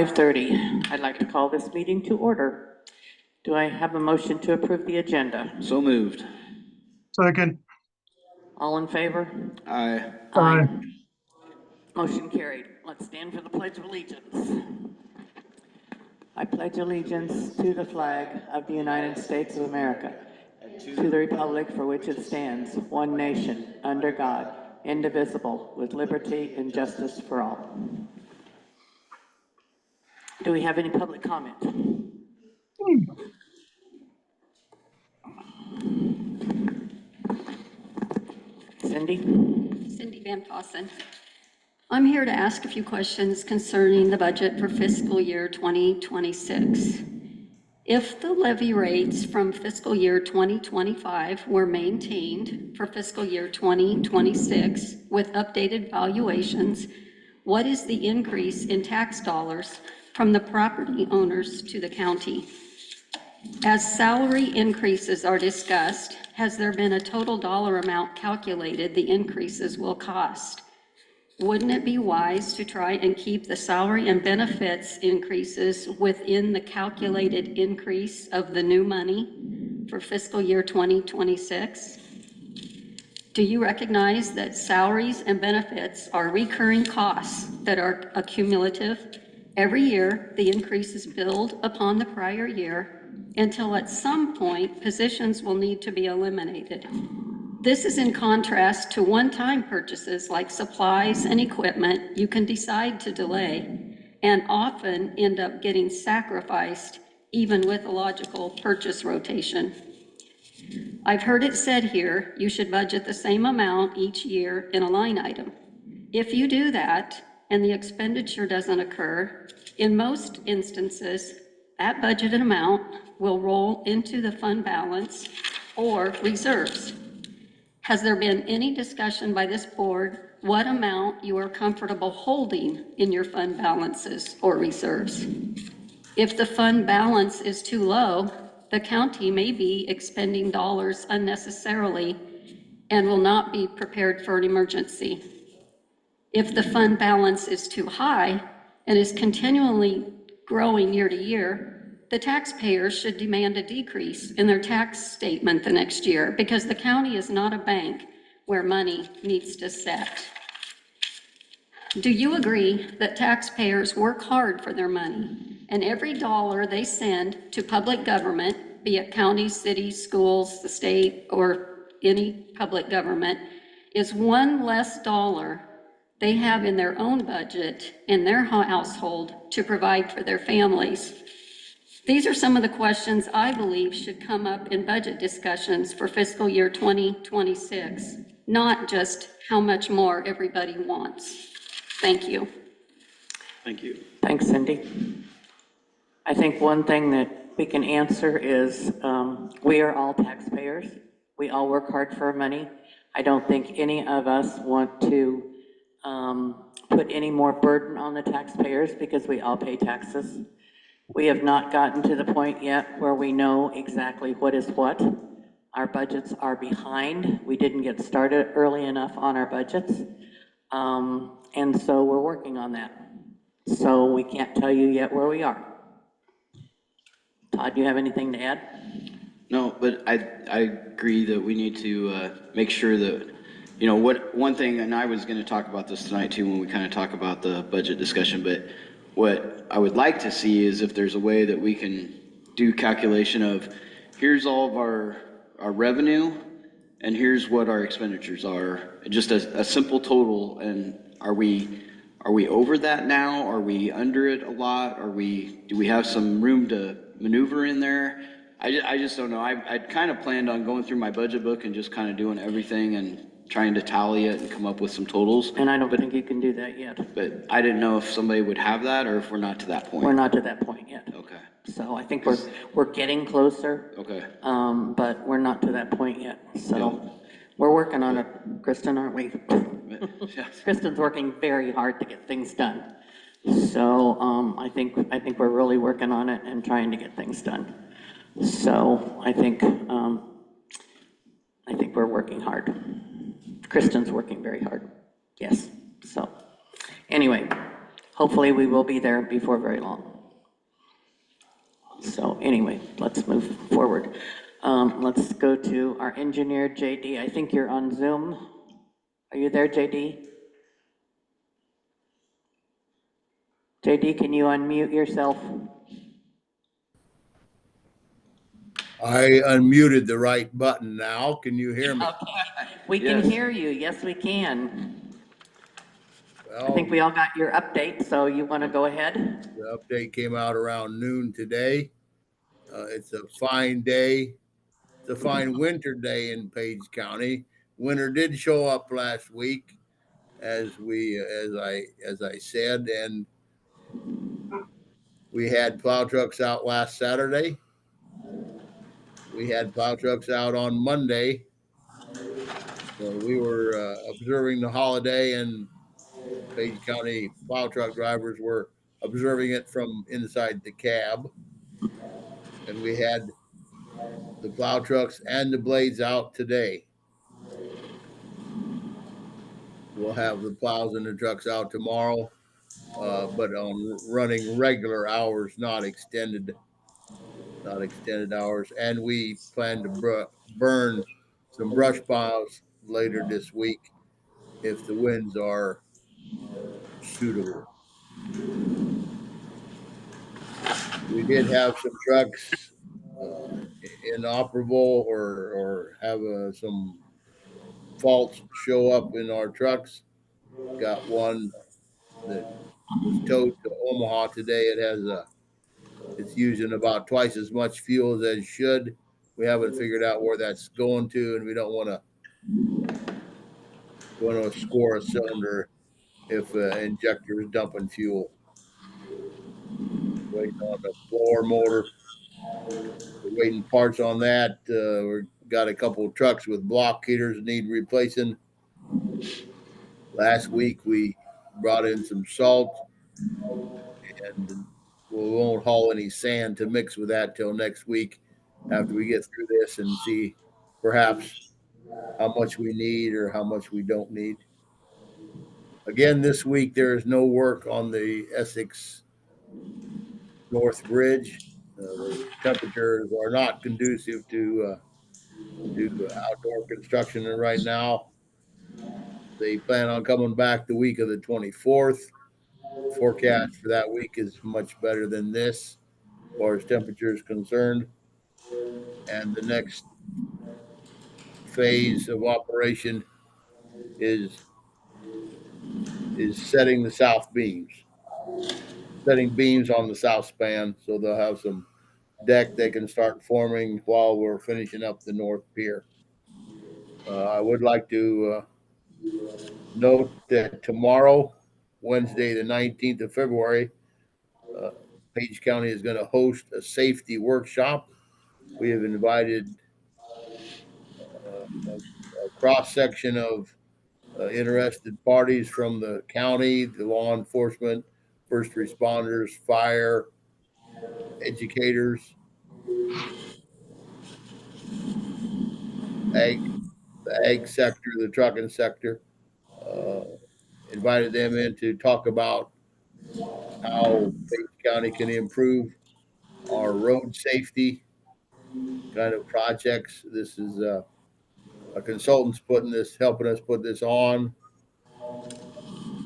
5:30. I'd like to call this meeting to order. Do I have a motion to approve the agenda? So moved. Second. All in favor? Aye. Aye. Motion carried. Let's stand for the Pledge of Allegiance. I pledge allegiance to the flag of the United States of America, to the republic for which it stands, one nation, under God, indivisible, with liberty and justice for all. Do we have any public comment? Cindy Van Fossen. I'm here to ask a few questions concerning the budget for fiscal year 2026. If the levy rates from fiscal year 2025 were maintained for fiscal year 2026 with updated valuations, what is the increase in tax dollars from the property owners to the county? As salary increases are discussed, has there been a total dollar amount calculated the increases will cost? Wouldn't it be wise to try and keep the salary and benefits increases within the calculated increase of the new money for fiscal year 2026? Do you recognize that salaries and benefits are recurring costs that are accumulative? Every year, the increases build upon the prior year until at some point, positions will need to be eliminated. This is in contrast to one-time purchases like supplies and equipment you can decide to delay and often end up getting sacrificed even with a logical purchase rotation. I've heard it said here, you should budget the same amount each year in a line item. If you do that and the expenditure doesn't occur, in most instances, that budgeted amount will roll into the fund balance or reserves. Has there been any discussion by this board what amount you are comfortable holding in your fund balances or reserves? If the fund balance is too low, the county may be expending dollars unnecessarily and will not be prepared for an emergency. If the fund balance is too high and is continually growing year to year, the taxpayers should demand a decrease in their tax statement the next year because the county is not a bank where money needs to set. Do you agree that taxpayers work hard for their money and every dollar they send to public government, be it counties, cities, schools, the state, or any public government, is one less dollar they have in their own budget in their household to provide for their families? These are some of the questions I believe should come up in budget discussions for fiscal year 2026, not just how much more everybody wants. Thank you. Thank you. Thanks, Cindy. I think one thing that we can answer is we are all taxpayers. We all work hard for our money. I don't think any of us want to put any more burden on the taxpayers because we all pay taxes. We have not gotten to the point yet where we know exactly what is what. Our budgets are behind. We didn't get started early enough on our budgets. And so we're working on that. So we can't tell you yet where we are. Todd, do you have anything to add? No, but I agree that we need to make sure that, you know, one thing, and I was going to talk about this tonight too when we kind of talk about the budget discussion, but what I would like to see is if there's a way that we can do calculation of here's all of our revenue and here's what our expenditures are, just a simple total. And are we over that now? Are we under it a lot? Do we have some room to maneuver in there? I just don't know. I'd kind of planned on going through my budget book and just kind of doing everything and trying to tally it and come up with some totals. And I don't think you can do that yet. But I didn't know if somebody would have that or if we're not to that point. We're not to that point yet. Okay. So I think we're getting closer. Okay. But we're not to that point yet. So Yeah. we're working on it, Kristen, aren't we? Yes. Kristen's working very hard to get things done. So I think we're really working on it and trying to get things done. So I think we're working hard. Kristen's working very hard. Yes. So anyway, hopefully we will be there before very long. So anyway, let's move forward. Let's go to our engineer, JD. I think you're on Zoom. Are you there, JD? JD, can you unmute yourself? I unmuted the right button now. Can you hear me? Okay, we can Yes. hear you. Yes, we can. I Well, think we all got your update, so you want to go ahead? the update came out around noon today. It's a fine day. It's a fine winter day in Page County. Winter did show up last week, as I said, and we had plow trucks out last Saturday. We had plow trucks out on Monday. So we were observing the holiday, and Page County plow truck drivers were observing it from inside the cab. And we had the plow trucks and the blades out today. We'll have the plows and the trucks out tomorrow, but on running regular hours, not extended hours. And we plan to burn some brush piles later this week if the winds are suitable. We did have some trucks inoperable or have some faults show up in our trucks. Got one that was towed to Omaha today. It's using about twice as much fuel as it should. We haven't figured out where that's going to, and we don't want to score a cylinder if injector is dumping fuel. Waiting on the blower motor. We're waiting parts on that. We got a couple of trucks with block heaters that need replacing. Last week we brought in some salt, and we won't haul any sand to mix with that till next week after we get through this and see perhaps how much we need or how much we don't need. Again, this week there is no work on the Essex North Bridge. The temperatures are not conducive to outdoor construction, and right now they plan on coming back the week of the 24th. Forecast for that week is much better than this, as far as temperature is concerned. And the next phase of operation is setting the south beams, setting beams on the south span, so they'll have some deck they can start forming while we're finishing up the north pier. I would like to note that tomorrow, Wednesday, the 19th of February, uh, Page County is going to host a safety workshop. We have invited a cross section of interested parties from the county, the law enforcement, first responders, fire, educators, ag, the ag sector, the trucking sector. Uh, Invited them in to talk about how Page County can improve our road safety kind of projects. This is a consultant's helping us put this on,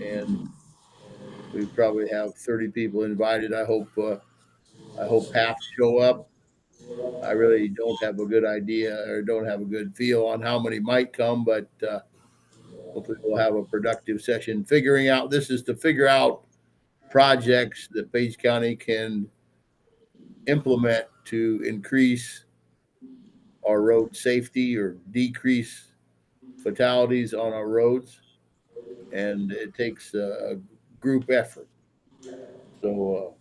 and we probably have 30 people invited. I hope half show up. I really don't have a good idea or don't have a good feel on how many might come, but hopefully we'll have a productive session figuring out. This is to figure out projects that Page County can implement to increase our road safety or decrease fatalities on our roads. And it takes a group effort. So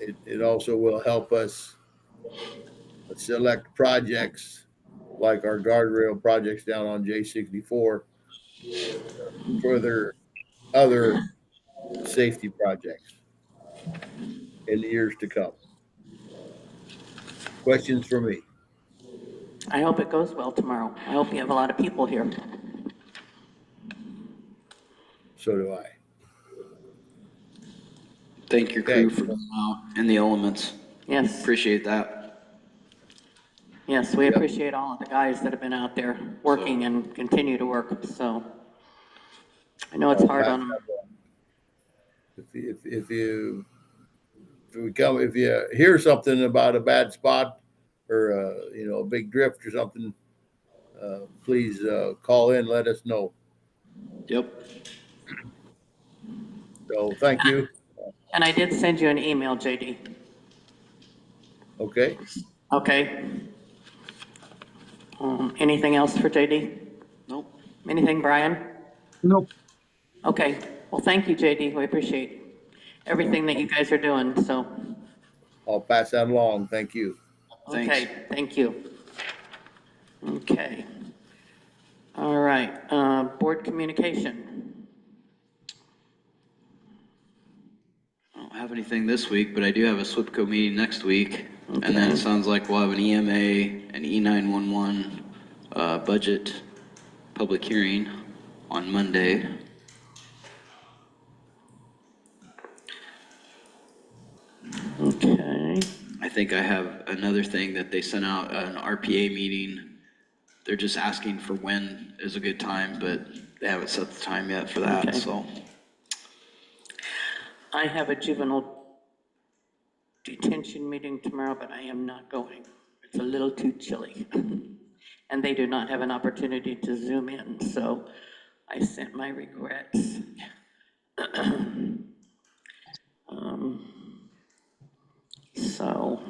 it also will help us select projects like our guardrail projects down on J64, further other safety projects in the years to come. Questions for me? I hope it goes well tomorrow. I hope you have a lot of people here. So do I. Thank your Okay. crew for being out in the elements. Yes, Appreciate that. yes, we Yep. appreciate all of the guys that have been out there working and continue to work, so. I know it's I'll hard pass on them. that along. If you hear something about a bad spot or a big drift or something, please call in, let us know. Yep. So thank you. And I did send you an email, JD. Okay. Okay. Anything else for JD? Nope. Anything, Brian? Nope. Okay. Well, thank you, JD. We appreciate everything that you guys are doing, so. I'll pass that along. Thank you. Thanks. Okay, thank you. Okay. All right, board communication. I don't have anything this week, but I do have a SWPCO meeting next week. And then Okay. it sounds like we'll have an EMA, an E911 budget public hearing on Monday. Okay. I think I have another thing that they sent out, an RPA meeting. They're just asking for when is a good time, but they haven't set the time yet for that, Okay. so. I have a juvenile detention meeting tomorrow, but I am not going. It's a little too chilly. And they do not have an opportunity to Zoom in, so I sent my regrets. So,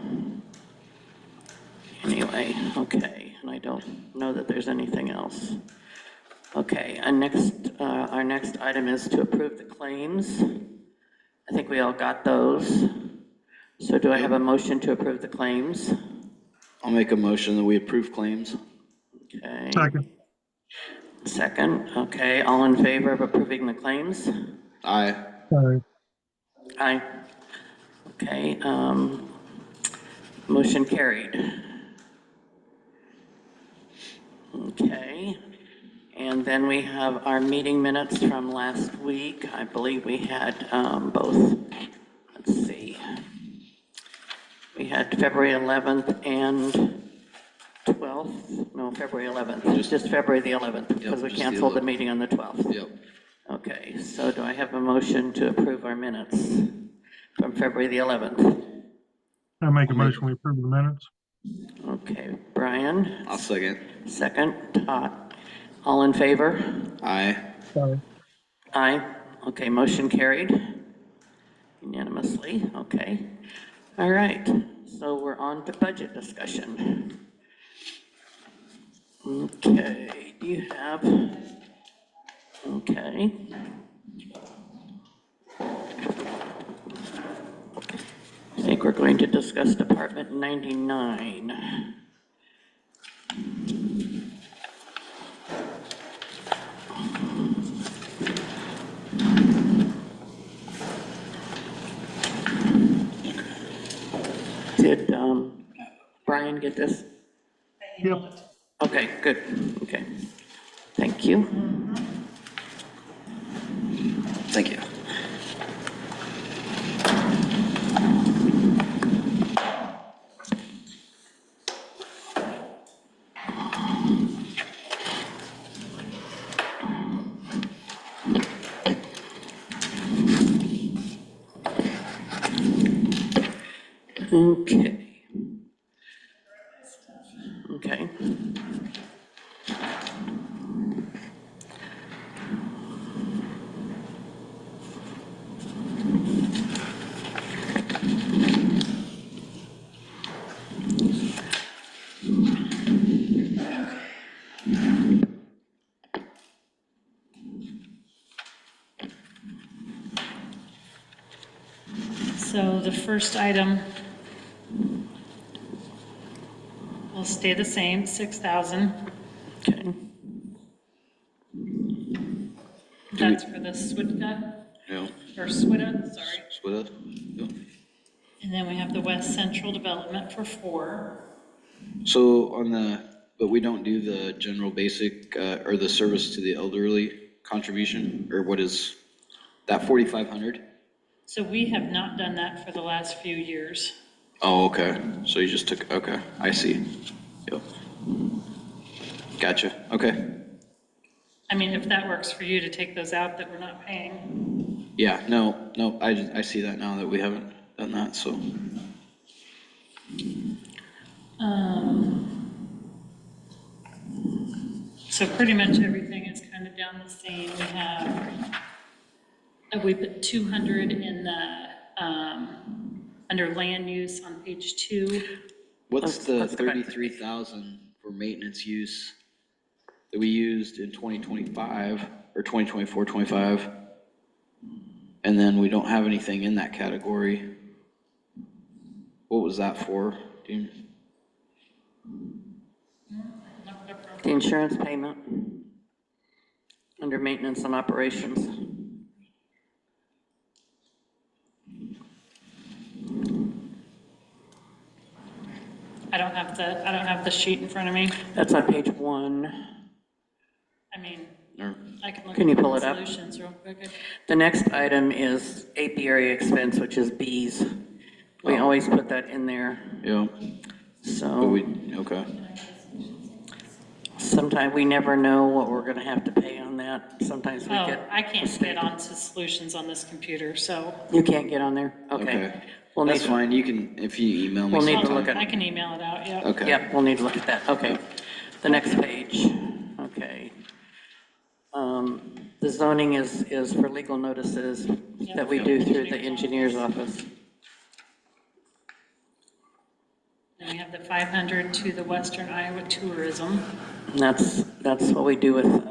anyway, okay, and I don't know that there's anything else. Okay, and our next item is to approve the claims. I think we all got those. So do I have a motion to approve the claims? I'll make a motion that we approve claims. Okay. Second. Second, okay, all in favor of approving the claims? Aye. Sorry. Aye. Okay, motion carried. Okay, and then we have our meeting minutes from last week. I believe we had both, let's see. We had February 11th and 12th, no, February 11th, just February the 11th, because we just the canceled the 11th. meeting on the 12th. Yep. Okay, so do I have a motion to approve our minutes from February the 11th? I make a motion, we approve the minutes. Okay, Brian, I'll second. second, Todd. All in favor? Aye. Sorry. Aye. Okay, motion carried unanimously, okay. All right, so we're on to budget discussion. Okay, do you have, okay. I think we're going to discuss Department 99. Did Brian get this? Yep. Okay, good, okay. Thank you. Thank you. Okay. Okay. So the first item will stay the same, 6,000. Okay. That's for the SWIDCA, Yeah. or SWIDA, sorry. Split it? Yep. And then we have the West Central Development for 4. So but we don't do the general basic, or the service to the elderly contribution, or what is that 4,500? So we have not done that for the last few years. Oh, okay, so you just took, okay, I see. Yep. Gotcha, okay. I mean, if that works for you to take those out that we're not paying. Yeah, no, I see that now that we haven't done that, so. So pretty much everything is kind of down the same. We put 200 in the, under land use on page 2. What's the let's go back. 33,000 for maintenance use that we used in 2025 or 2024, 25? And then we don't have anything in that category. What was that for? Do you- The insurance payment under maintenance and operations. I don't have the sheet in front of me. That's on page 1. I mean, or- I can look Can you at pull the it up? solutions real quick. The next item is apiary expense, which is bees. We Oh. always put that in there, Yeah, but so we, okay. sometimes we never know what we're gonna have to pay on that. Sometimes we Oh, get. I can't mistake. get onto solutions on this computer, so. You can't get on there? Okay. Okay. We'll need That's to- fine, you can, if you email me We'll need to sometime. look at- I can email it out, yeah. Okay. Yep, we'll need to look at that, okay. The next page, okay. The zoning is for legal notices that we do through the engineer's office. And we have the 500 to the Western Iowa Tourism. And that's what we do with,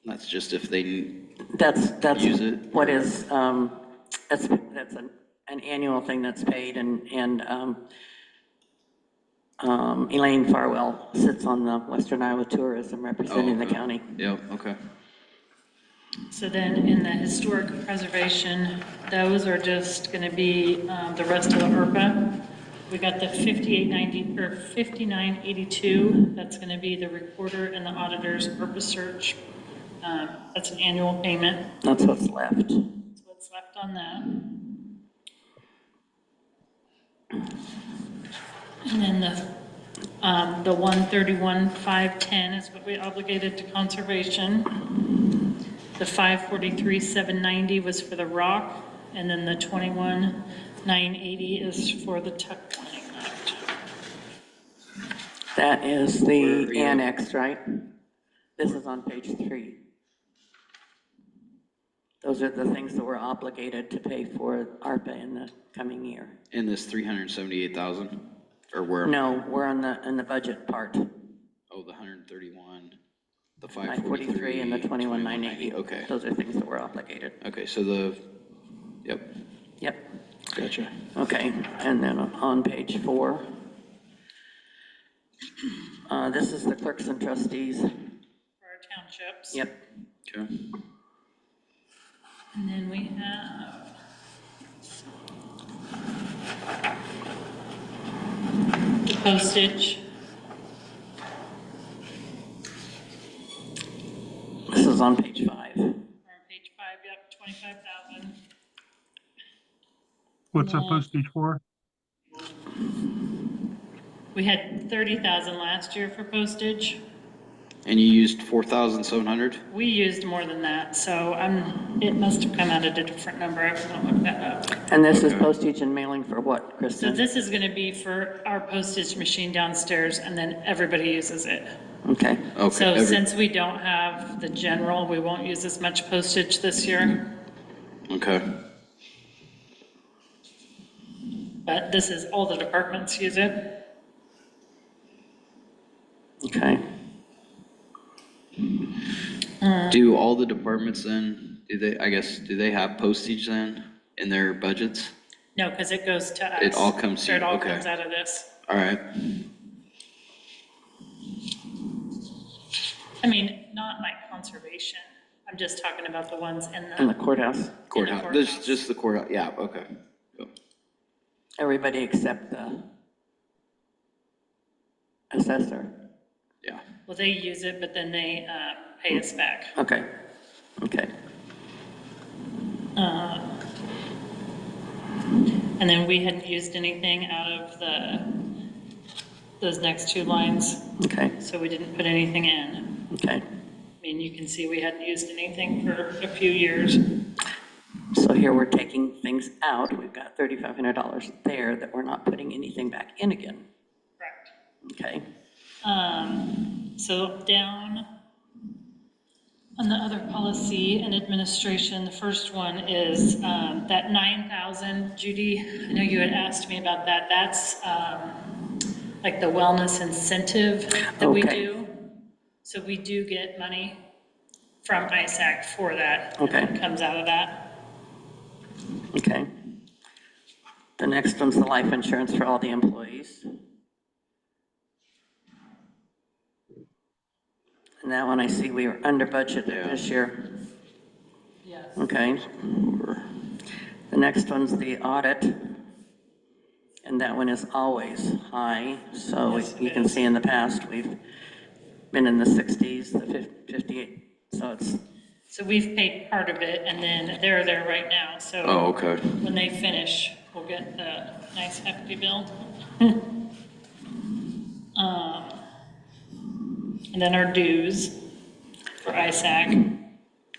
That's just if they, that's Use it. what is, that's an annual thing that's paid, and Elaine Farwell sits on the Western Iowa Tourism representing the okay. county. yeah, okay. So then in the historic preservation, those are just going to be the rest of the ARPA. We got the 5890 or 5982. That's going to be the recorder and the auditor's ARPA search. That's an annual payment. That's what's left. That's what's left on that. And then the 131,510 is what we obligated to conservation. The 543,790 was for the rock, and then the 21,980 is for the tuck pointing act. That is Where are the you? annex, right? This is on page 3. Those are the things that we're obligated to pay for ARPA in the coming year. In this 378,000, or where? No, we're on in the budget part. Oh, the 131, the 543 543. and the 21,980. Okay, Those are things that we're obligated. okay, so yep, Yep. gotcha. Okay, and then on page 4. This is the clerks and trustees. For our townships. Yep. Okay. And then we have the postage. This is on page 5. We're on page 5, yep, 25,000. What's that postage for? We had 30,000 last year for postage. And you used 4,700? We used more than that, so it must have come out at a different number. I was gonna look that up. And this is Okay. postage and mailing for what, So Kristen? this is gonna be for our postage machine downstairs, and then everybody uses it. Okay. Okay. So since we don't have the general, we won't use as much postage this year. Okay, But this is, all the departments use it. Okay. do all the departments then, do they have postage then in their budgets? No, because it goes to us. It all comes to So you, it all okay. comes out of this. All right, I mean, not like conservation. I'm just talking about the ones in In the the, courthouse, courthouse, courthouse. this, just the courthouse, yeah, okay. Yep. everybody except the assessor. Yeah, Well, they use it, but then they pay us back. Okay, okay, And then we hadn't used anything out of those next two lines, okay, so we didn't put anything in. okay. I mean, you can see we hadn't used anything for a few years. So here we're taking things out. We've got $3,500 there that we're not putting anything back in again. Correct. Okay, So down on the other policy and administration, the first one is that 9,000, Judy, I know you had asked me about that. That's like the wellness incentive that we Okay. do. So we do get money from ISAC for that. Okay. And it comes out of that. okay. The next one's the life insurance for all the employees. And that one I see we were under budget this year. Yes. Okay. The next one's the audit. And that one is always high. So Yes, it you can is. see in the past, we've been in the 60s, the 58. So it's, So we've paid part of it, and then they're there right now, so. Oh, okay. When they finish, we'll get the nice hefty bill. And then our dues for ISAC.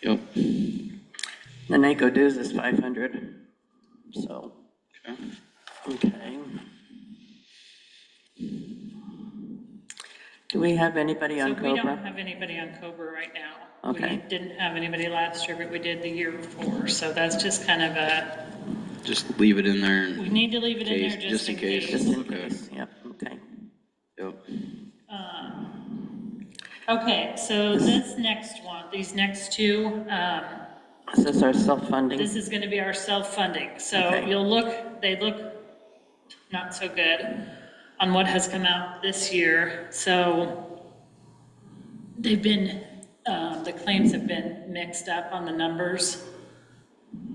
Yep. the NACO dues is 500. So, Okay. okay. Do we have anybody So on we don't Cobra? have anybody on Cobra right now. Okay. We didn't have anybody last year, but we did the year before, so that's just kind of a, Just leave it in there. we need to leave it in there Case- just in case. Just in Okay. case, yep, okay. Yep. Okay, so this next one, these next two, Is this our self-funding? this is gonna be our self-funding. So Okay. you'll look, they look not so good on what has come out this year. So they've been, the claims have been mixed up on the numbers.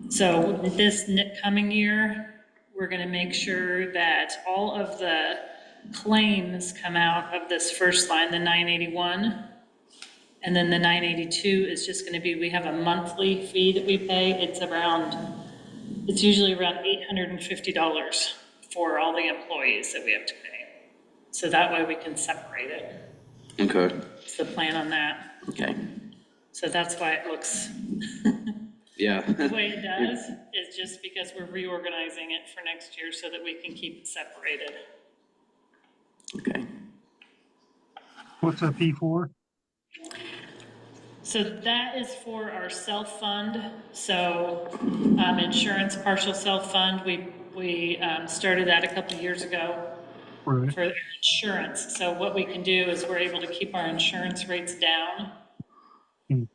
So this coming year, we're gonna make sure that all of the claims come out of this first line, the 981. And then the 982 is just gonna be, we have a monthly fee that we pay. It's usually around $850 for all the employees that we have to pay. So that way we can separate it. Okay. It's the plan on that. Okay, So that's why it looks Yeah. the way it does, is just because we're reorganizing it for next year so that we can keep it separated. okay. What's that fee for? So that is for our self-fund. So insurance partial self-fund, we started that a couple of years ago Right. for insurance. So what we can do is we're able to keep our insurance rates down Mhm.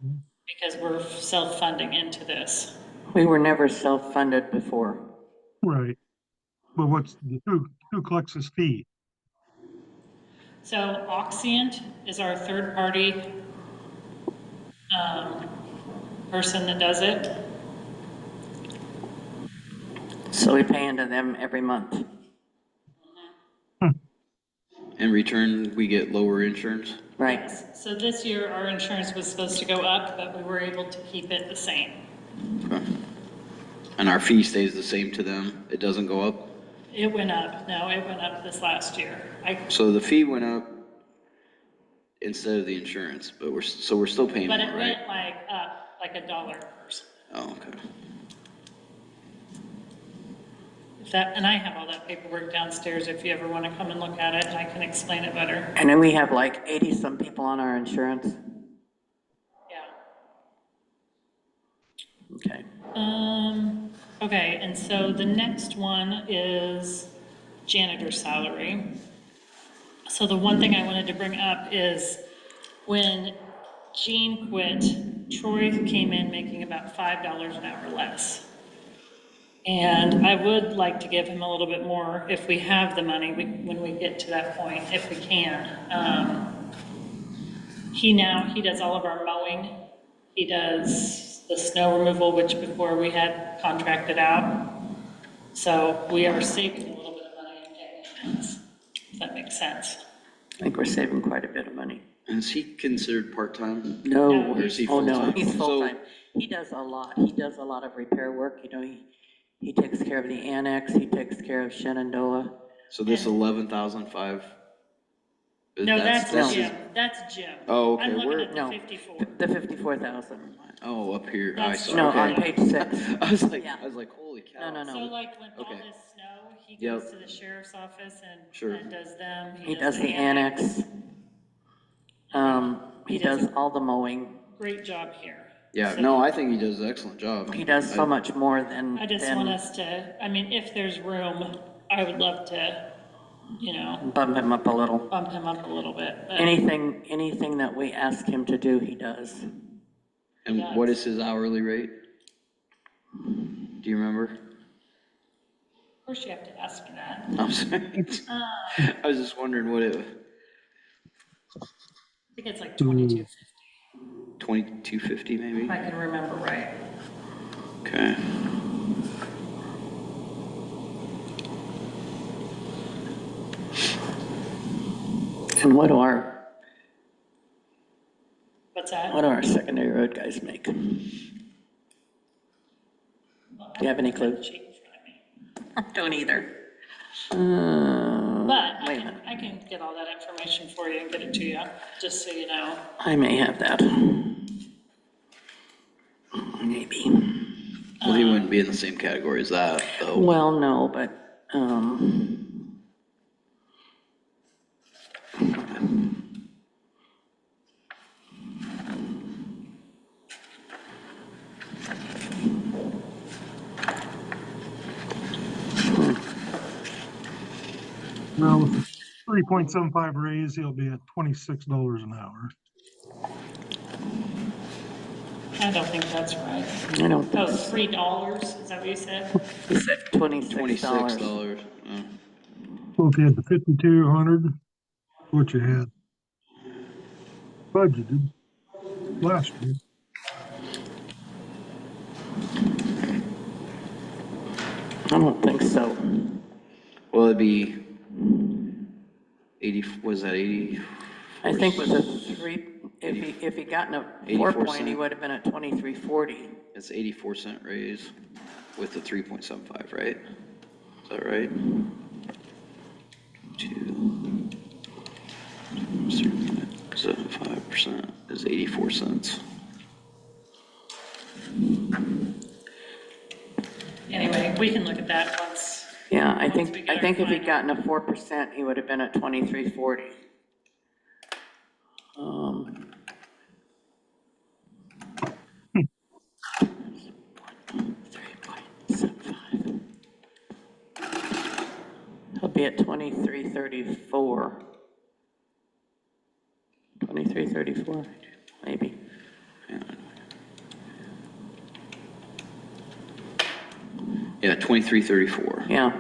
because we're self-funding into this. We were never self-funded before. Right. But who collects this fee? So Oxient is our third-party person that does it. So we pay into them every month. In return, we get lower insurance. Right, Yes. So this year, our insurance was supposed to go up, but we were able to keep it the same. Okay. And our fee stays the same to them. It doesn't go up. It went up. No, it went up this last year. So the fee went up instead of the insurance, but we're still paying But more, it right? went like up, like $1 per person. Oh, okay. And I have all that paperwork downstairs if you ever want to come and look at it, and I can explain it better. and then we have like 80-some people on our insurance. Yeah. Okay, Okay, and so the next one is janitor salary. So the one thing I wanted to bring up is when Jean quit, Troy came in making about $5 an hour less. And I would like to give him a little bit more if we have the money, when we get to that point, if we can. He does all of our mowing. He does the snow removal, which before we had contracted out. So we are saving a little bit of money in paying him, if that makes sense. I think we're saving quite a bit of money. And is he considered part-time? No, Or is he oh no, full-time? he's So- full-time. He does a lot. He does a lot of repair work, you know, he takes care of the annex, he takes care of Shenandoah. So this 11,005? No, that's No. Jim, that's Jim. Oh, okay, I'm looking where- at the No, 54. the 54,000. Oh, up here, I That's- saw, No, okay. on page 6. I was like, Yeah. holy cow. No, no, no. So like when all Okay. this snow, he Yep. goes to the sheriff's office Sure. and does them. He does the annex. He does all the mowing. Great job here. Yeah, So no, I think he does an excellent job. He does so much more than. I just want us to, I mean, if there's room, I would love to, you know, Bump him up a little. bump him up a little bit. But Anything that we ask him to do, he does. And what is his hourly rate? Do you remember? of course you have to ask me that. I'm sorry. I was just wondering what it, I think it's like 2250, 2250 maybe? if I can remember right. Okay. And what do What's that? our secondary road guys make? Do you have any clue? Sheet in front of me. I don't either. But Wait a minute. I can get all that information for you and get it to you, just so you know. I may have that. Maybe. Well, he wouldn't be in the same category as that, though. Well, no, but, Well, with 3.75 raise, he'll be at $26 an hour. I don't think that's right. I don't think, Oh, $3, is that what you said? he said $26. $26. So if you had the 5,200, what you had budgeted last year, I don't think so. Well, it'd be 80, was that 80? I think with a 3, if he gotten a 4 84 point, he cent. would have been at 2340. It's 84-cent raise with the 3.75, right? Is that right? 2.75% is 84 cents. Anyway, we can look at that once. Yeah, I Once think, we get our if he'd final. gotten a 4%, he would have been at 2340. He'll be at 2334. 2334, maybe. Yeah, 2334. Yeah,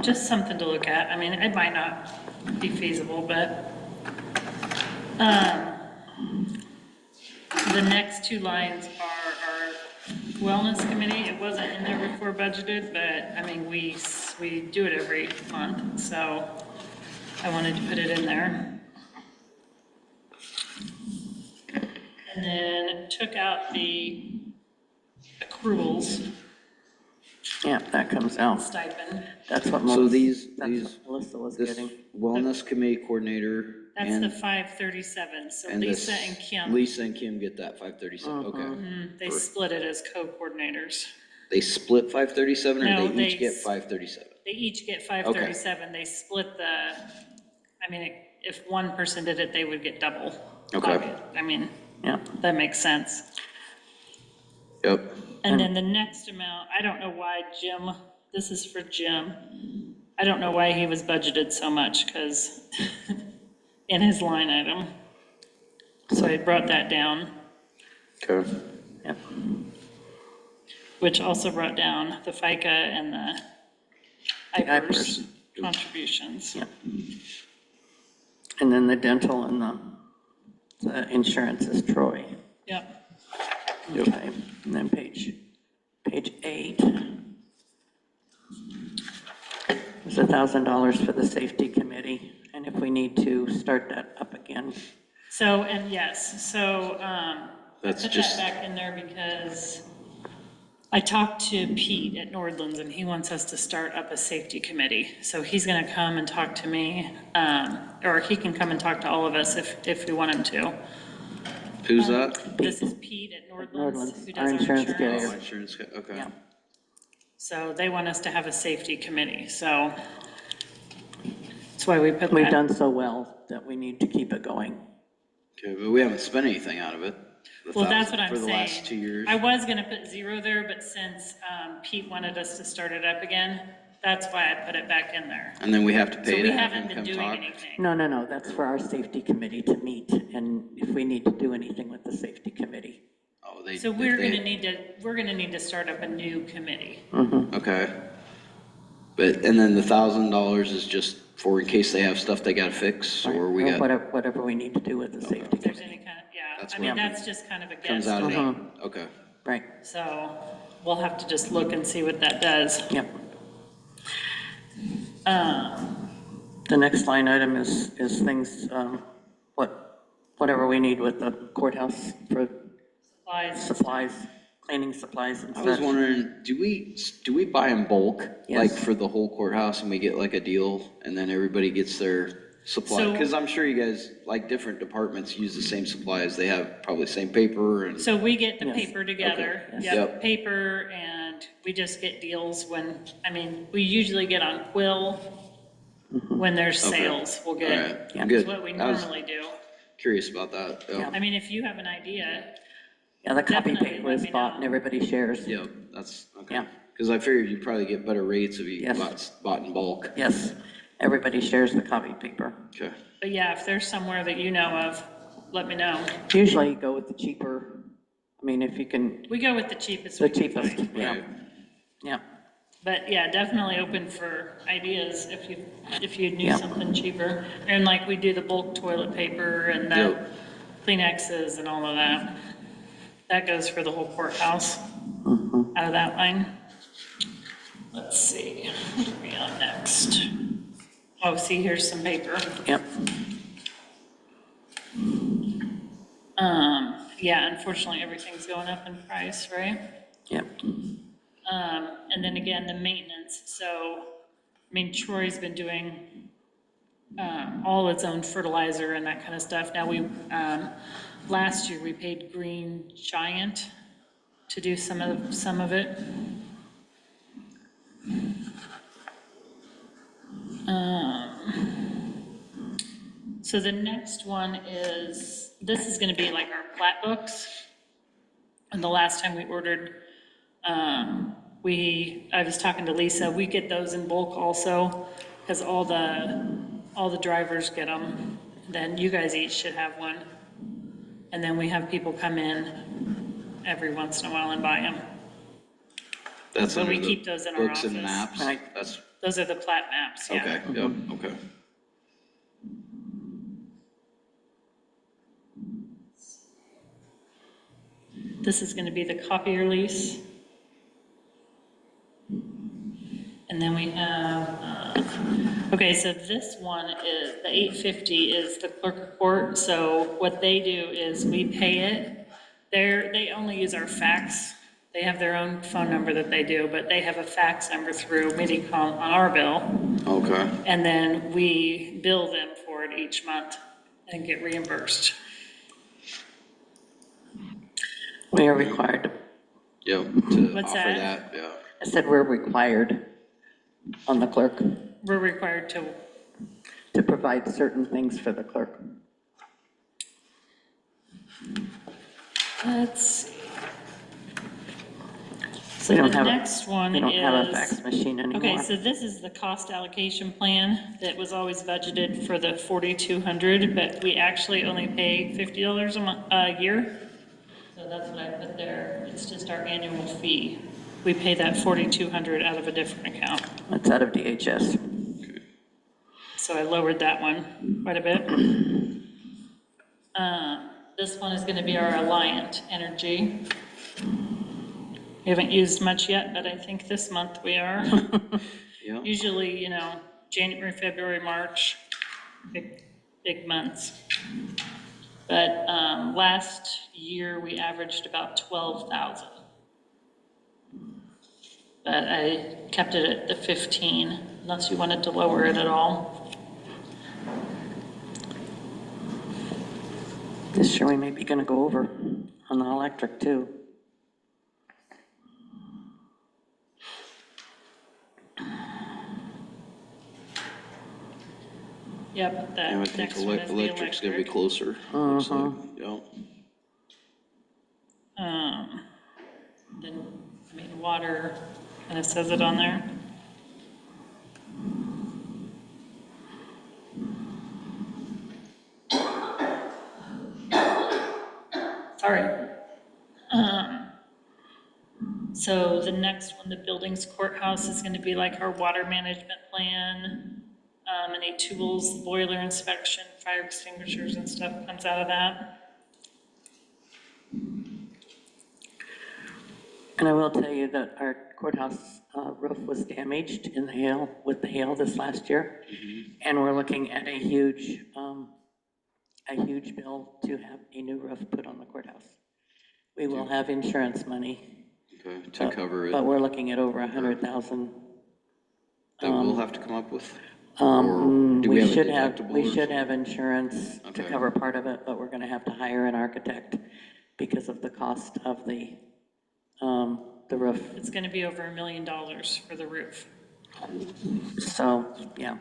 Just something to look at. I mean, it might not be feasible, but the next two lines are our wellness committee. It wasn't in there before budgeted, but I mean, we do it every month, so I wanted to put it in there. And then took out the accruals yeah, that comes out. stipend. That's what So Melissa, these, Melissa was this getting. wellness committee coordinator That's the and, 537, so and Lisa this, and Kim, Lisa and Kim get that 537, okay. they split it as co-coordinators. They split 537 or No, they each they get s- 537? They each get 537, they split the, I mean, if one person did it, they would get double. Okay. I mean, Yeah, that makes sense. Yep. And then the next amount, I don't know why Jim, this is for Jim. I don't know why he was budgeted so much, because in his line item. So I brought that down, Okay. yeah. which also brought down the FICA and the IPERS IPERS. contributions. Yeah. And then the dental and the insurance is Troy. Yep. Okay, and then page 8. There's $1,000 for the safety committee, and and if we need to start that up again. So, and yes, so, That's I put just- that back in there because I talked to Pete at Nordland's and he wants us to start up a safety committee. So he's gonna come and talk to me, or he can come and talk to all of us if we want him to. Who's that? This is Pete at Nordland's, who our does our insurance insurance. carrier. Oh, insurance, okay. Yeah. So they want us to have a safety committee, so that's why we put We've that. done so well that we need to keep it going. Okay, but we haven't spent anything out of it. The Well, that's 1,000 what I'm For the saying. last 2 years. I was gonna put 0 there, but since Pete wanted us to start it up again, that's why I put it back in there. And then we have to So pay we to have haven't him been come doing talk? anything. No, that's for our safety committee to meet, and if we need to do anything with the safety committee. Oh, they. So if we're they- gonna need to start up a new committee. Okay. But, and then the $1,000 is just for in case they have stuff they gotta fix, or we got, Whatever we need to do with the safety If there's committee. any kind of, yeah, That's I mean, what- that's just kind of a comes guess. out of Mhm. that? Okay. Right, So we'll have to just look and see what that does. yep. The next line item is things, whatever we need with the courthouse for Supplies. supplies, cleaning supplies and I was such. wondering, do we buy in bulk? Yes. Like for the whole courthouse and we get like a deal and then everybody gets their supply? So- Because I'm sure you guys, like different departments use the same supplies. They have probably same paper and, So we get the Yes. paper together, Okay. yep, Yep. paper, and we just get deals when, I mean, we usually get on Quill when there's Okay. sales, we'll all get, right, Yeah. good. that's what we I was normally do. curious about that. Yeah. I mean, if you have an idea, Yeah, the copy Definitely paper let is me bought know. and everybody shares. Yep, that's, okay. Yeah. Because I figured you'd probably get better rates if you Yes. bought in bulk. Yes, everybody shares the copy paper. Okay. but yeah, if there's somewhere that you know of, let me know. Usually you go with the cheaper, I mean, if you can, We go with the cheapest the we can cheapest, find. yeah, Right. yeah. But yeah, definitely open for ideas if you knew Yeah. something cheaper. And like we do the bulk toilet paper and the Yep. Kleenexes and all of that. That goes for the whole courthouse out of that line. Let's see, what are we on next? Oh, see, here's some paper. Yep, Yeah, unfortunately, everything's going up in price, right? yep. And then again, the maintenance, so, I mean, Troy's been doing all its own fertilizer and that kind of stuff. Now, last year, we paid Green Giant to do some of it. So the next one is, this is gonna be like our plat books. And the last time we ordered, I was talking to Lisa, we get those in bulk also, because all the drivers get them. Then you guys each should have one. And then we have people come in every once in a while and buy them. That's So we under the keep those in our books and office. maps? Right. That's, Those are the plat maps, yeah. okay, yep, okay. This is gonna be the copier lease. And then we have, okay, so this one is, the 850 is the clerk of court. So what they do is we pay it. They only use our fax. They have their own phone number that they do, but they have a fax number through Medicom on our bill. Okay, And then we bill them for it each month and get reimbursed. We are required, yep, to What's offer that? that, yeah. I said we're required on the clerk We're required to provide certain things for the clerk. let's see. So We the don't have, next one we don't have a is, fax machine okay, anymore. so this is the cost allocation plan that was always budgeted for the 4,200, but we actually only pay $50 a year. So that's what I put there. It's just our annual fee. We pay that 4,200 out of a different account. That's out of DHS. So I lowered that one quite a bit. This one is gonna be our Alliant Energy. We haven't used much yet, but I think this month we are. Yeah, Usually, January, February, March, big months. But last year, we averaged about 12,000. But I kept it at the 15, unless you wanted to lower it at all. This year we may be gonna go over on the electric too. Yep, I that would think next one is the electric's gonna be electric. closer. Looks like, yeah. Then, I mean, water kind of says it on there. Sorry. So the next one, the buildings courthouse, is gonna be like our water management plan. Any tools, boiler inspection, fire extinguishers and stuff comes out of that. And I will tell you that our courthouse roof was damaged in the hail, with the hail this last year. And we're looking at a huge bill to have a new roof put on the courthouse. We will have insurance money. Okay, to cover it. But we're looking at over 100,000. That we'll have to come up with? Or do we have a deductible We or should have insurance to Okay. cover part of it, but we're gonna have to hire an architect because of the cost of the roof. It's gonna be over $1 million for the roof. So, yeah.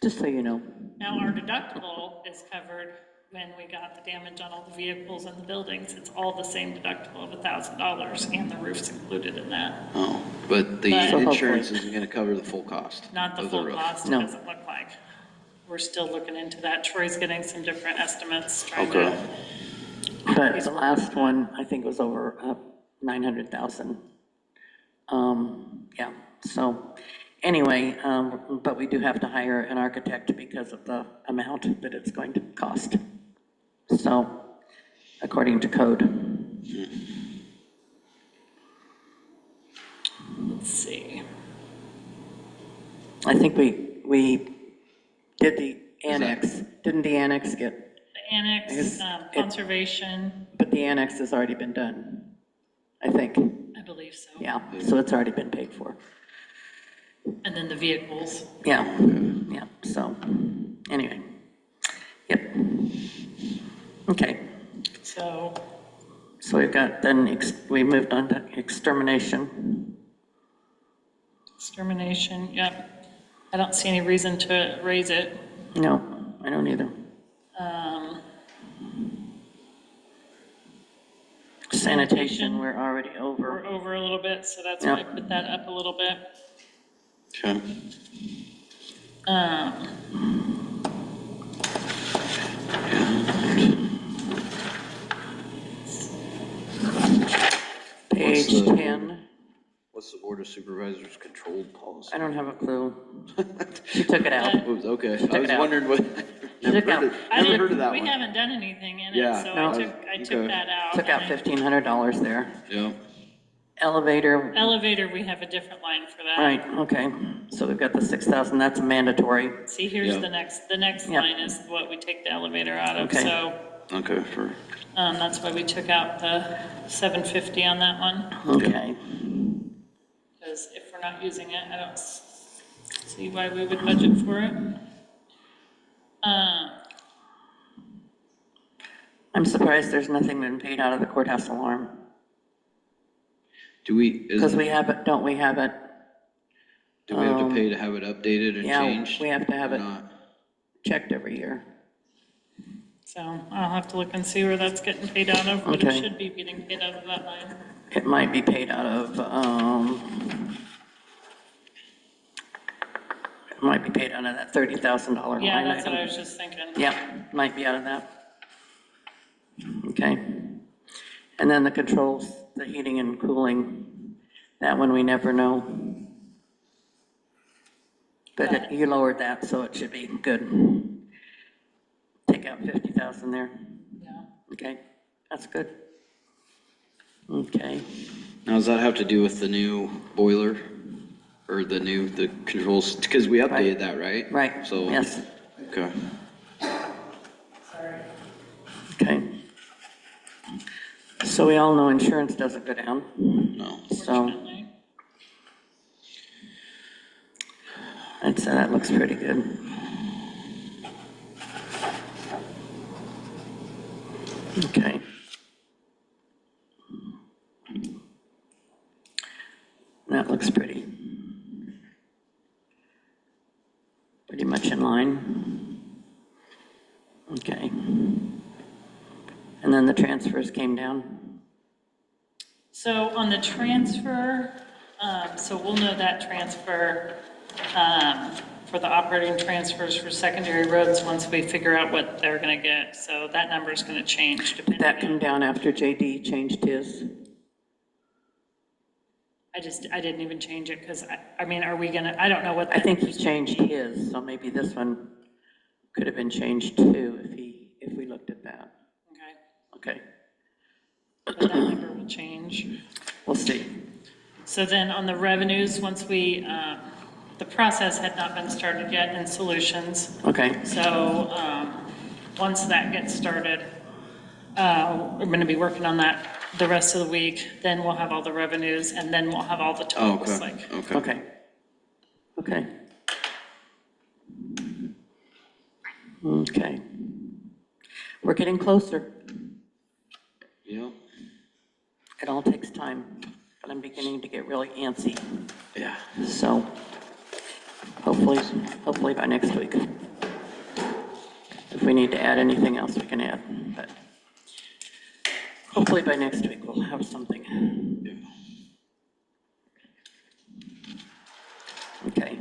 Just so you know. Now, our deductible is covered when we got the damage on all the vehicles and the buildings. It's all the same deductible of $1,000, and the roof's included in that. Oh, but the But- insurance isn't gonna cover the full cost Not the of full roof. cost, it No. doesn't look like. We're still looking into that. Troy's getting some different estimates, trying Okay. to, But the last one, I think, was over 900,000. Yeah, so, anyway, but we do have to hire an architect because of the amount that it's going to cost. So, according to code. let's see. I think we did the annex. Didn't the annex get, The annex, guess conservation, but the annex has already been done, I think. I believe so. Yeah, so it's already been paid for. And then the vehicles. Yeah, yeah, so, anyway. Yep. Okay, So, so we've got, then we moved on to extermination. extermination, yep. I don't see any reason to raise it. No, I don't either. Sanitation, we're already over. We're over a little bit, so that's why I Yep. put that up a little bit. Okay. Page What's the- 10, What's the Board of Supervisors control policy? I don't have a clue. She took it out. Oops, okay, took I was it out. wondering what, took never out. heard I never didn't- heard of that We one. haven't done anything in Yeah, it, so no. I took Okay. that out. Took out and $1,500 there. Yeah, Elevator, Elevator, we have a different line for that. right, okay. So we've got the 6,000, that's mandatory. See, here's Yeah. the next Yeah. line is what we take the elevator out of, Okay. so, okay, for, that's why we took out the 750 on that one, Okay. because if we're not using it, I don't see why we would budget for it. I'm surprised there's nothing been paid out of the courthouse alarm. do we, Because we have it, don't we have it? do we have to pay to have it updated and Yeah, changed? we have to have or it not? checked every year. So I'll have to look and see where that's getting paid out of, but it Okay. should be getting paid out of that line. It might be paid out of, it might be paid out of that $30,000 line Yeah, that's what I item. was just thinking. Yeah, might be out of that. Okay. And then the controls, the heating and cooling, that one we never know. But you lowered that, so it should be good. Take out 50,000 there. Yeah. Okay, that's good. Okay, Now, does that have to do with the new boiler? Or the controls, because we updated that, right? right, So, yes. Okay. Okay. So we all know insurance doesn't go down, No. so Fortunately. I'd say that looks pretty good. Okay. That looks pretty much in line. Okay. And then the transfers came down. So on the transfer, so we'll know that transfer for the operating transfers for secondary roads once we figure out what they're going to get. So that number is going to change Did depending that come on. down after JD changed his? I didn't even change it because, I mean, are we going to, I don't know what. I that think he number's gonna changed be. his, so maybe this one could have been changed too if we looked at that. Okay, Okay, but that number will change. we'll see. So then on the revenues, once we, the process had not been started yet in solutions. Okay, So once that gets started, we're going to be working on that the rest of the week. Then we'll have all the revenues and then we'll have all the Oh, totals. okay, Like, okay. okay. Okay. Okay. We're getting closer. Yeah, It all takes time, but I'm beginning to get really antsy. yeah. So hopefully by next week. If we need to add anything else, we can add, but hopefully by next week we'll have something. Okay.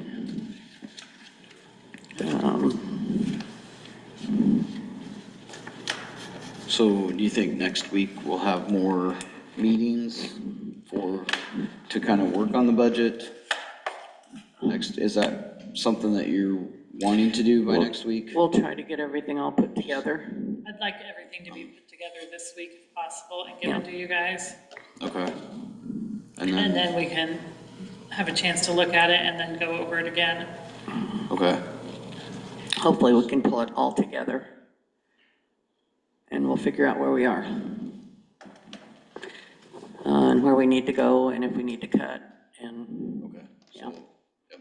So do you think next week we'll have more meetings to kind of work on the budget? Is that something that you're wanting to do by next week? We'll try to get everything all put together. I'd like everything to be put together this week if possible and given to you guys. Okay. And And then, then we can have a chance to look at it and then go over it again. okay, Hopefully we can pull it all together. And we'll figure out where we are. And where we need to go and if we need to cut and, okay. yeah. So, yep.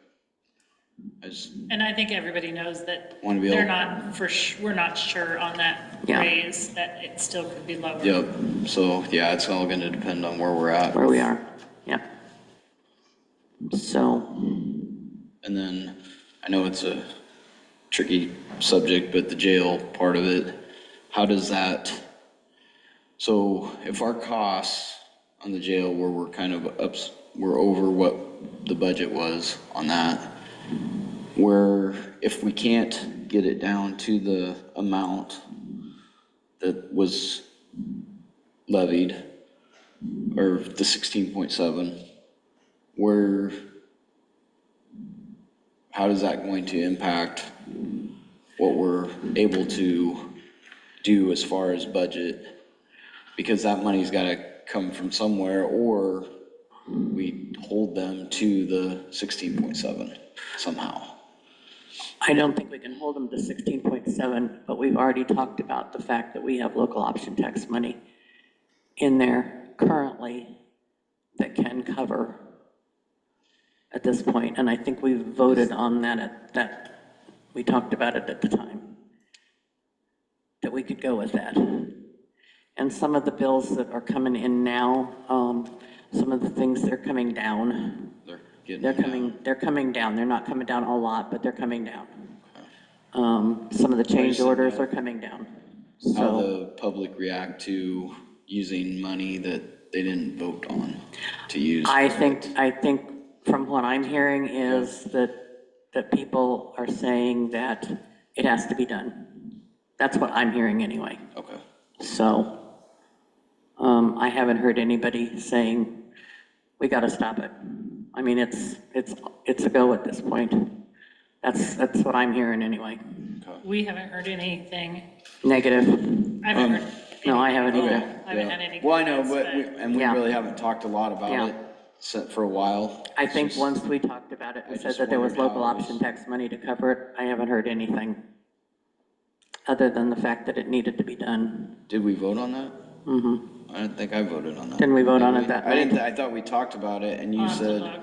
I just, And I think everybody knows that Want to be they're able- not we're not sure on that Yeah. raise, that it still could be lower. yep, so, yeah, it's all gonna depend on where we're at. Where we are, yeah. So, And then, I know it's a tricky subject, but the jail part of it, how does that, so if our costs on the jail where we're kind of we're over what the budget was on that, where if we can't get it down to the amount that was levied, or the 16.7, where, how is that going to impact what we're able to do as far as budget? Because that money's gotta come from somewhere, or we hold them to the 16.7 somehow. I don't think we can hold them to 16.7, but we've already talked about the fact that we have local option tax money in there currently that can cover at this point, and I think we voted on that, we talked about it at the time, that we could go with that. And some of the bills that are coming in now, some of the things, they're coming down. They're getting They're coming down. They're not coming down a lot, but they're coming down. Some of the change orders are coming down. How So the public react to using money that they didn't vote on to use. I think from what I'm hearing is that people are saying that it has to be done. That's what I'm hearing anyway. Okay, So, I haven't heard anybody saying, we gotta stop it. I mean, it's a go at this point. That's what I'm hearing anyway. We haven't heard anything. Negative. I haven't heard. No, I haven't anything. either. I haven't had any. well, I know, comments, and we Yeah. really haven't talked a lot about Yeah. it for a while. I think It's just- once we talked about it and I said just that there was wondered local how it was- option tax money to cover it, I haven't heard anything other than the fact that it needed to be done. Did we vote on that? Mm-hmm. I don't think I voted on that. Didn't we vote on Did it we? that I didn't, night? I thought we talked about it and you I'll have to said, look.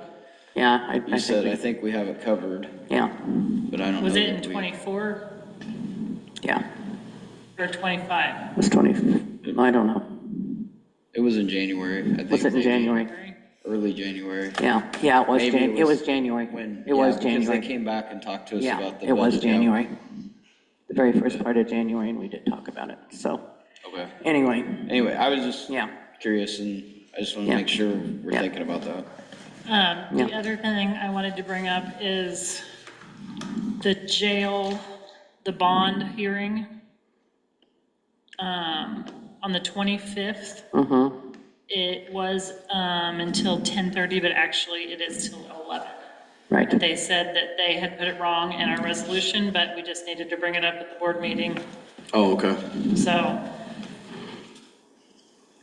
Yeah, I you think said, we- I think we have it covered, Yeah, but I don't know. Was it in that we- 24 yeah, or 25? it was 20, I don't know. It was in January, I think. Was it in January? Early January. Yeah, it was, Maybe it was January. When, It was yeah, because they January. came back and talked to us Yeah, about the budget. it was yeah. January. The very first part of January, and we did talk about it, so, Okay. anyway, Anyway, I was just yeah. curious and I just want to Yeah. make sure we're Yeah. thinking about that. The Yeah. other thing I wanted to bring up is the jail, the bond hearing on the 25th. Mm-hmm, It was until 10:30, but actually it is till 11. right, They said that they had put it wrong in our resolution, but we just needed to bring it up at the board meeting. Oh, okay. So,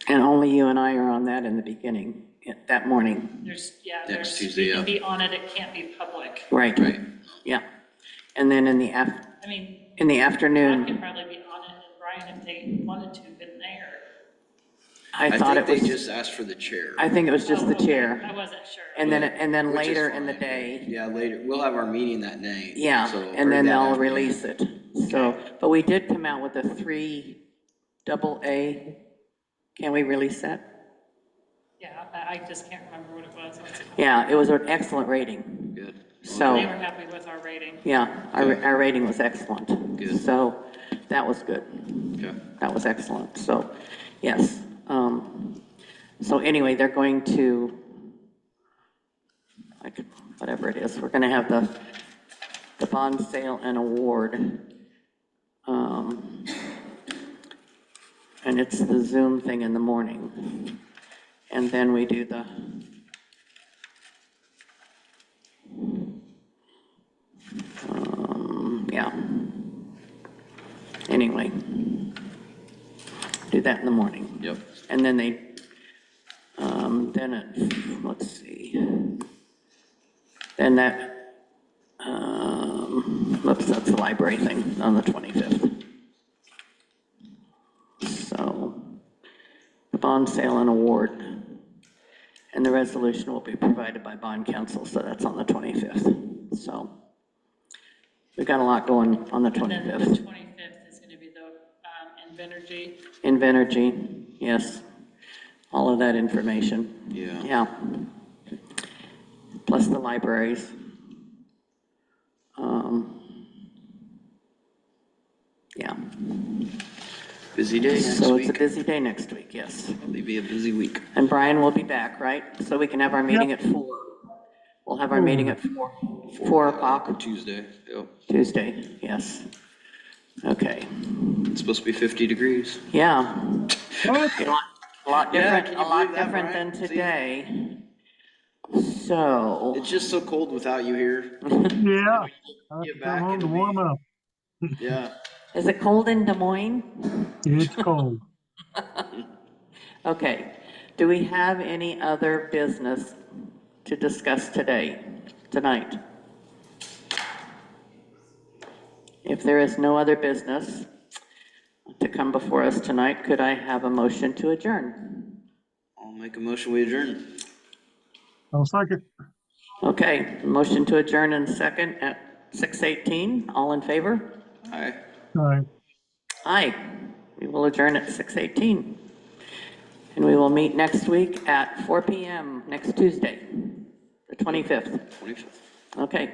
and only you and I are on that in the beginning, that morning, Next Tuesday, you can yeah. be on it, it can't be public. right? Right. Yeah, and then in the I mean, I afternoon, could probably be on it, and Brian, if they wanted to, couldn't they, or? I thought it think they was, just asked for the chair. I think it was just the Oh, okay. chair. I wasn't sure. And then Which is later in the fine. day, Yeah, later. We'll have our meeting that night. yeah, so- or and then that they'll afternoon. release it. So, but we did come out with a 3 AA. Can we release that? Yeah, I just can't remember what it was. What's it called? Yeah, it was an excellent rating. Good. They So, were happy with our rating. yeah, our rating was excellent. Good. So that was good. Okay. That was excellent. So, yes. So anyway, they're going to, like, whatever it is, we're going to have the bond sale and award. And it's the Zoom thing in the morning. And then we do the, yeah. Anyway, do that in the morning. Yep. And then then it, let's see. Then that, oops, that's the library thing on the 25th. So, the bond sale and award, and the resolution will be provided by bond counsel, so that's on the 25th. So, we've got a lot going on the And then the 25th. 25th is going to be the Invenergy. Invenergy, yes, all of that information. Yeah. Yeah. Plus the libraries. Yeah, Busy day next so it's a week. busy day next week, yes. Probably be a busy week. And Brian will be back, right? So we can have our meeting at 4. We'll have our meeting at 4 o'clock Tuesday. Yep. Tuesday, yes. Okay, It's supposed to be 50 degrees. yeah. What? A lot Yeah, different, can a you lot believe that, different than Brian? See? today. So, It's just so cold without you here. Yeah. I have Get to back, come home to it'll warm be- up. Yeah. is it cold in Des Moines? It's cold. Okay, do we have any other business to discuss tonight? If there is no other business to come before us tonight, could I have a motion to adjourn? I'll make a motion, we adjourn. I'll second. Okay, motion to adjourn in second at 6:18. All in favor? Aye. All right. Aye. We will adjourn at 6:18. And we will meet next week at 4 p.m. next Tuesday, the 25th. 25th. Okay.